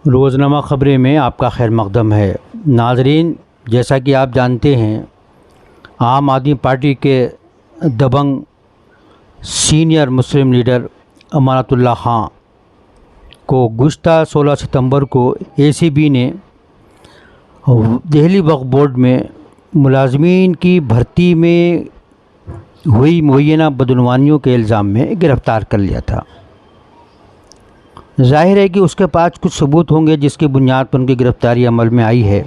रोज़नामा ख़बरें में आपका खैर मक़दम है। नाज़रीन, जैसा कि आप जानते हैं, आम आदमी पार्टी के दबंग सीनियर मुस्लिम लीडर अमानतुल्लाह खां को गुज़िश्ता 16 सितंबर को एसीबी ने दिल्ली वक्फ़ बोर्ड में मुलाज़मीन की भर्ती में हुई मुअय्यना बदनवानियों के इल्ज़ाम में गिरफ़्तार कर लिया था। ज़ाहिर है कि उसके पास कुछ सबूत होंगे जिसकी बुनियाद पर उनकी गिरफ़्तारी अमल में आई है।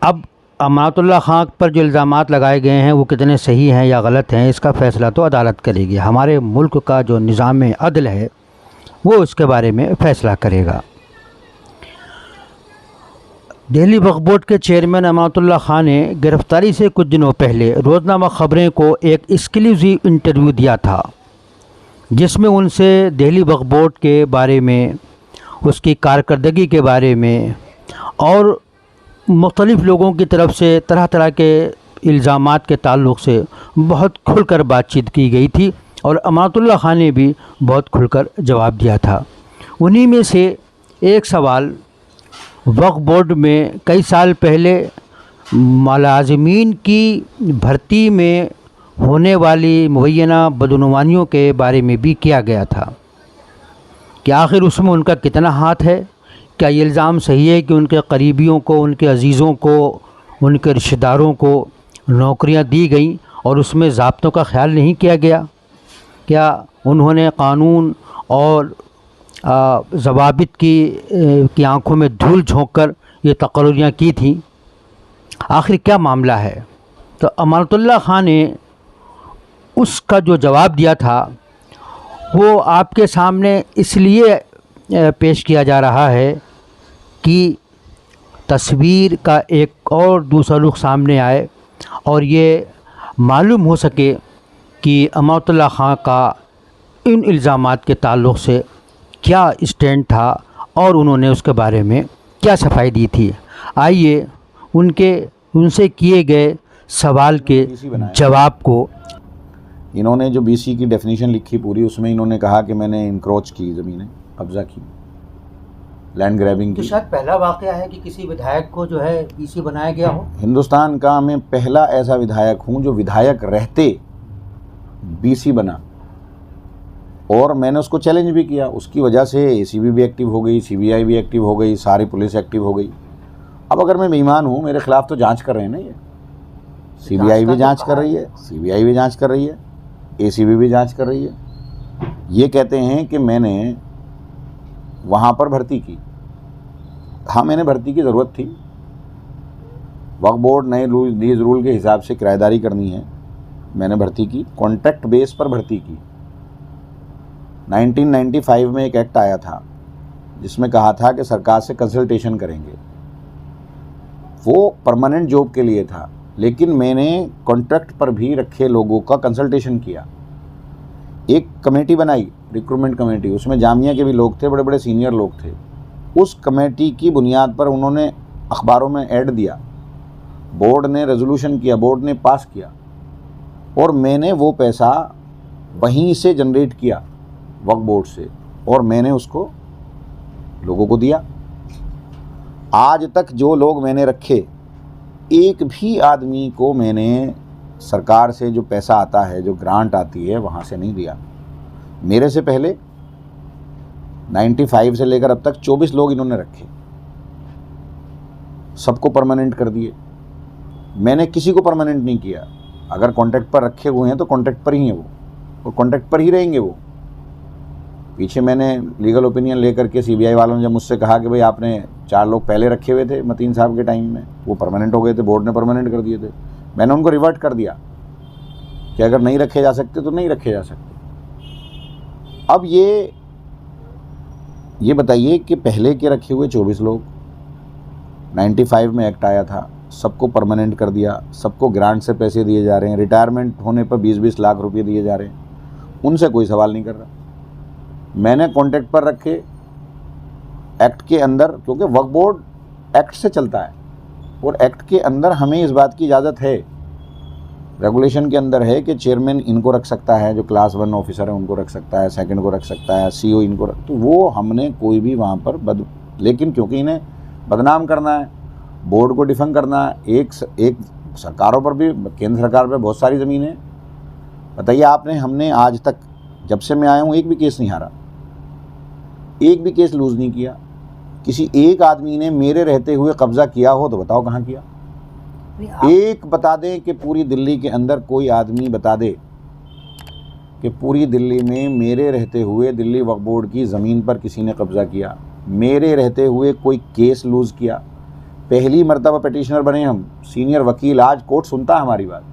अब अमानतुल्लाह खां पर जो इल्ज़ामात लगाए गए हैं वो कितने सही हैं या गलत हैं, इसका फ़ैसला तो अदालत करेगी। हमारे मुल्क का जो निज़ाम अदल है वो उसके बारे में फ़ैसला करेगा। दिल्ली वक्फ़ बोर्ड के चेयरमैन अमानतुल्लाह खां ने गिरफ़्तारी से कुछ दिनों पहले रोज़नामा ख़बरें को एक एक्सक्लूसिव इंटरव्यू दिया था, जिसमें उनसे दिल्ली वक्फ़ बोर्ड के बारे में, उसकी कारकर्दगी के बारे में और मुख्तलिफ़ लोगों की तरफ से तरह तरह के इल्ज़ामात के ताल्लुक़ से बहुत खुलकर बातचीत की गई थी और अमानतुल्लाह खां ने भी बहुत खुलकर जवाब दिया था। उन्हीं में से एक सवाल, वक्फ़ बोर्ड में कई साल पहले मुलाज़मीन की भर्ती में होने वाली मुअय्यना बदनवानियों के बारे में भी किया गया था कि आखिर उसमें उनका कितना हाथ है। क्या ये इल्ज़ाम सही है कि उनके करीबियों को, उनके अजीज़ों को, उनके रिश्तेदारों को नौकरियां दी गईं और उसमें ज़ाब्तों का ख्याल नहीं किया गया? क्या उन्होंने कानून और ज़वाबित की आंखों में धूल झोंक कर ये तकर्रियाँ की थी? आखिर क्या मामला है? तो अमानतुल्लाह खां ने उसका जो जवाब दिया था वो आपके सामने इसलिए पेश किया जा रहा है कि तस्वीर का एक और दूसरा रुख सामने आए और ये मालूम हो सके कि अमानतुल्लाह खां का इन इल्ज़ामात के ताल्लुक़ से क्या स्टैंड था और उन्होंने उसके बारे में क्या सफाई दी थी। आइए उनसे किए गए सवाल के जवाब को। इन्होंने जो बीसी की डेफिनेशन लिखी पूरी, उसमें इन्होंने कहा कि मैंने इंक्रोच की, ज़मीनें कब्ज़ा की, लैंड ग्रैबिंग की। तो शायद पहला वाक़या है कि किसी विधायक को जो है बीसी बनाया गया हो। हिंदुस्तान का मैं पहला ऐसा विधायक हूँ जो विधायक रहते बीसी बना, और मैंने उसको चैलेंज भी किया। उसकी वजह से एसीबी भी एक्टिव हो गई, सीबीआई भी एक्टिव हो गई, सारी पुलिस एक्टिव हो गई। अब अगर मैं बेईमान हूँ, मेरे ख़िलाफ़ तो जांच कर रहे हैं ना, ये सीबीआई भी जांच कर रही है, सीबीआई भी जांच कर रही है, एसीबी भी जांच कर रही है। ये कहते हैं कि मैंने वहाँ पर भर्ती की। हाँ, मैंने भर्ती की ज़रूरत थी। वक्फ़ बोर्ड नए रूल के हिसाब से किराएदारी करनी है, मैंने भर्ती की, कॉन्ट्रैक्ट बेस पर भर्ती की। 1995 में एक एक्ट आया था जिसमें कहा था कि सरकार से कंसल्टेशन करेंगे। वो परमानेंट जॉब के लिए था, लेकिन मैंने कॉन्ट्रैक्ट पर भी रखे लोगों का कंसल्टेशन किया। एक कमेटी बनाई, रिक्रूटमेंट कमेटी, उसमें जामिया के भी लोग थे, बड़े बड़े सीनियर लोग थे। उस कमेटी की बुनियाद पर उन्होंने अखबारों में ऐड दिया, बोर्ड ने रेजोल्यूशन किया, बोर्ड ने पास किया, और मैंने वो पैसा वहीं से जनरेट किया वक्फ बोर्ड से, और मैंने उसको लोगों को दिया। आज तक जो लोग मैंने रखे, एक भी आदमी को मैंने सरकार से जो पैसा आता है, जो ग्रांट आती है, वहाँ से नहीं दिया। मेरे से पहले 95 से लेकर अब तक 24 लोग इन्होंने रखे, सबको परमानेंट कर दिए। मैंने किसी को परमानेंट नहीं किया। अगर कॉन्ट्रैक्ट पर रखे हुए हैं तो कॉन्ट्रैक्ट पर ही हैं वो, और कॉन्ट्रैक्ट पर ही रहेंगे वो। पीछे मैंने लीगल ओपिनियन लेकर के सीबीआई वालों ने जब मुझसे कहा कि भाई आपने 4 लोग पहले रखे हुए थे मतीन साहब के टाइम में, वो परमानेंट हो गए थे, बोर्ड ने परमानेंट कर दिए थे, मैंने उनको रिवर्ट कर दिया कि अगर नहीं रखे जा सकते तो नहीं रखे जा सकते। अब ये बताइए कि पहले के रखे हुए 24 लोग, 95 में एक्ट आया था, सबको परमानेंट कर दिया, सबको ग्रांट से पैसे दिए जा रहे हैं, रिटायरमेंट होने पर 20-20 लाख रुपए दिए जा रहे हैं, उनसे कोई सवाल नहीं कर रहा। मैंने कॉन्ट्रैक्ट पर रखे एक्ट के अंदर, क्योंकि वक्फ बोर्ड एक्ट से चलता है और एक्ट के अंदर हमें इस बात की इजाज़त है, रेगुलेशन के अंदर है कि चेयरमैन इनको रख सकता है, जो क्लास 1 ऑफिसर है उनको रख सकता है, सेकंड को रख सकता है, सीईओ इनको रख, तो वो हमने कोई भी वहाँ पर लेकिन क्योंकि इन्हें बदनाम करना है, बोर्ड को डिफंग करना है, एक सरकारों पर भी, केंद्र सरकार पर बहुत सारी ज़मीनें, बताइए आपने, हमने आज तक जब से मैं आया हूँ एक भी केस नहीं हारा, एक भी केस लूज़ नहीं किया। किसी एक आदमी ने मेरे रहते हुए कब्ज़ा किया हो तो बताओ कहाँ किया? एक बता दें कि पूरी दिल्ली के अंदर कोई आदमी बता दे कि पूरी दिल्ली में मेरे रहते हुए दिल्ली वक्फ बोर्ड की ज़मीन पर किसी ने कब्ज़ा किया, मेरे रहते हुए कोई केस लूज़ किया। पहली मर्तबा पिटिशनर बने हम, सीनियर वकील, आज कोर्ट सुनता है हमारी बात,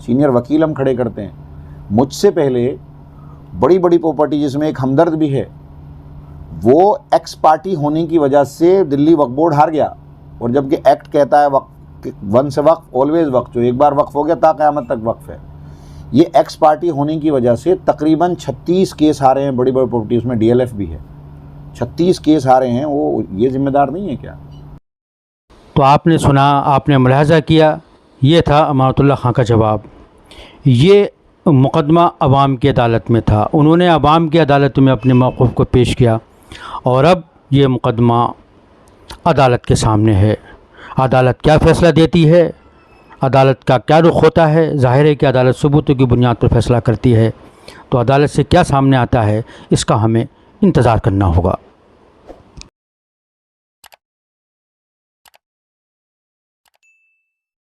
सीनियर वकील हम खड़े करते हैं। मुझसे पहले बड़ी बड़ी प्रॉपर्टी जिसमें एक हमदर्द भी है, वो एक्स पार्टी होने की वजह से दिल्ली वक्फ बोर्ड हार गया। और जबकि एक्ट कहता है वन से वक्फ ऑलवेज वक्फ, जो एक बार वक्फ हो गया ता क़यामत तक वक्फ है। ये एक्स पार्टी होने की वजह से तकरीबन 36 केस हारे हैं, बड़ी बड़ी प्रॉपर्टी, उसमें DLF भी है, 36 केस हारे हैं। वो ये जिम्मेदार नहीं है क्या? तो आपने सुना, आपने मुलाहजा किया, ये था अमानतुल्लाह खां का जवाब। ये मुकदमा अवाम की अदालत में था, उन्होंने अवाम की अदालत में अपने मौक़िफ़ को पेश किया और अब ये मुकदमा अदालत के सामने है। अदालत क्या फ़ैसला देती है, अदालत का क्या रुख होता है? ज़ाहिर है कि अदालत सबूतों की बुनियाद पर फ़ैसला करती है, तो अदालत से क्या सामने आता है इसका हमें इंतज़ार करना होगा।